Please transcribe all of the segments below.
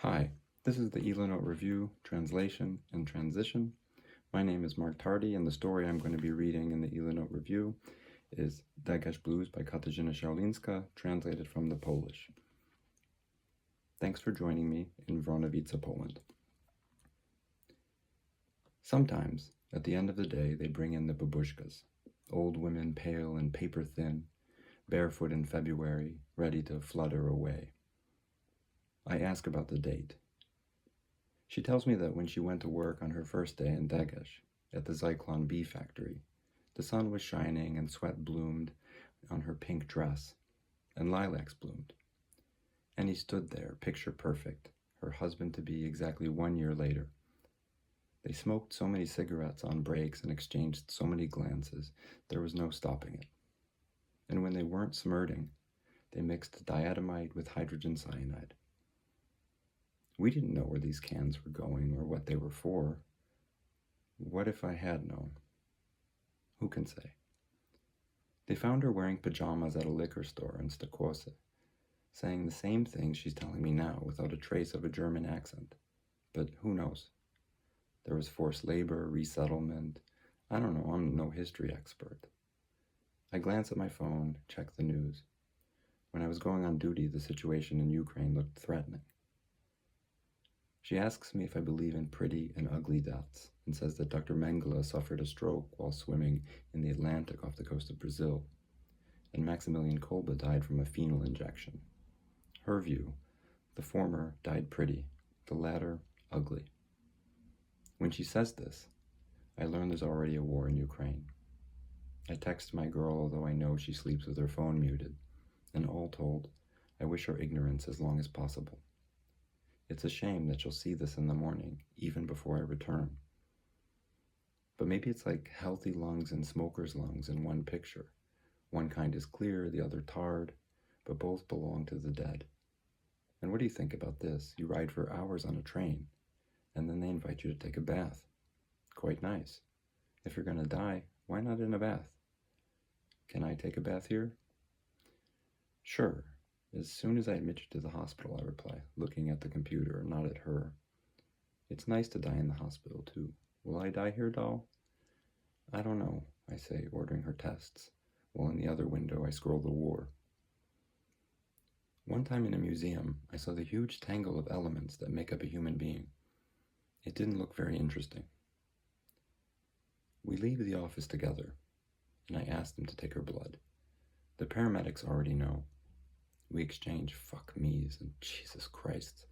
Hi, this is the Ilanot Review, Translation, and Transition. My name is Mark Tardi, and the story I'm going to be reading in the Ilanot Review is Degesch Blues by Katarzyna Szaulińska, translated from the Polish. Thanks for joining me in Wronowice, Poland. Sometimes, at the end of the day, they bring in the babushkas, old women pale and paper-thin, barefoot in February, ready to flutter away. I ask about the date. She tells me that when she went to work on her first day in Degesch, at the Zyklon B factory, the sun was shining and sweat bloomed on her pink dress, and lilacs bloomed. And he stood there, picture perfect, her husband to be exactly 1 year later. They smoked so many cigarettes on breaks and exchanged so many glances, there was no stopping it. And when they weren't smirting, they mixed diatomite with hydrogen cyanide. We didn't know where these cans were going or what they were for. What if I had known? Who can say? They found her wearing pajamas at a liquor store in Stokose, saying the same thing she's telling me now without a trace of a German accent. But who knows? There was forced labor, resettlement. I don't know, I'm no history expert. I glance at my phone, check the news. When I was going on duty, the situation in Ukraine looked threatening. She asks me if I believe in pretty and ugly deaths, and says that Dr. Mengele suffered a stroke while swimming in the Atlantic off the coast of Brazil, and Maximilian Kolbe died from a phenol injection. Her view, the former died pretty, the latter ugly. When she says this, I learn there's already a war in Ukraine. I text my girl, although I know she sleeps with her phone muted, and all told, I wish her ignorance as long as possible. It's a shame that she'll see this in the morning, even before I return. But maybe it's like healthy lungs and smoker's lungs in one picture. One kind is clear, the other tarred, but both belong to the dead. And what do you think about this? You ride for hours on a train, and then they invite you to take a bath. Quite nice. If you're going to die, why not in a bath? Can I take a bath here? Sure. As soon as I admit you to the hospital, I reply, looking at the computer, not at her. It's nice to die in the hospital, too. Will I die here, doll? I don't know, I say, ordering her tests, while in the other window I scroll the war. One time in a museum, I saw the huge tangle of elements that make up a human being. It didn't look very interesting. We leave the office together, and I ask them to take her blood. The paramedics already know. We exchange fuck me's and Jesus Christ,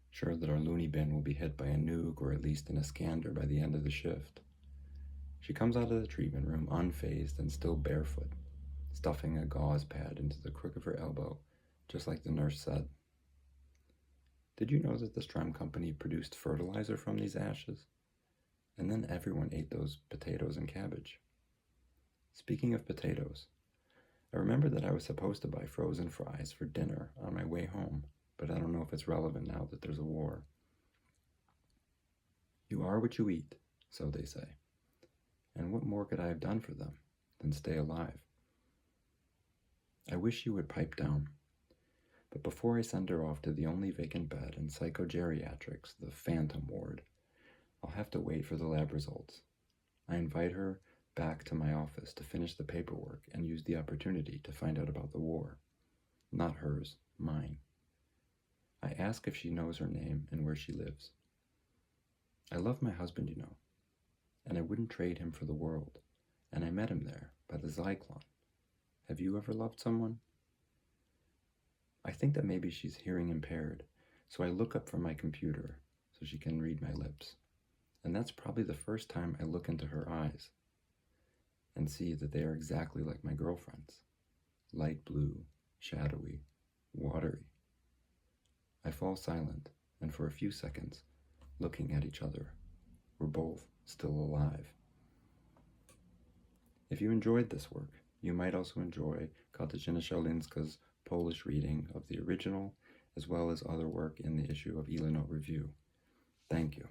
sure that our loony bin will be hit by a nuke or at least an Iskander by the end of the shift. She comes out of the treatment room unfazed and still barefoot, stuffing a gauze pad into the crook of her elbow, just like the nurse said. Did you know that the Strem company produced fertilizer from these ashes? And then everyone ate those potatoes and cabbage. Speaking of potatoes, I remember that I was supposed to buy frozen fries for dinner on my way home, but I don't know if it's relevant now that there's a war. You are what you eat, so they say. And what more could I have done for them than stay alive? I wish you would pipe down. But before I send her off to the only vacant bed in psychogeriatrics, the Phantom Ward, I'll have to wait for the lab results. I invite her back to my office to finish the paperwork and use the opportunity to find out about the war. Not hers, mine. I ask if she knows her name and where she lives. I love my husband, you know, and I wouldn't trade him for the world, and I met him there by the Zyklon. Have you ever loved someone? I think that maybe she's hearing impaired, so I look up from my computer so she can read my lips. And that's probably the first time I look into her eyes and see that they are exactly like my girlfriend's. Light blue, shadowy, watery. I fall silent, and for a few seconds, looking at each other, we're both still alive. If you enjoyed this work, you might also enjoy Katarzyna Szaulińska's Polish reading of the original, as well as other work in the issue of Ilanot Review. Thank you.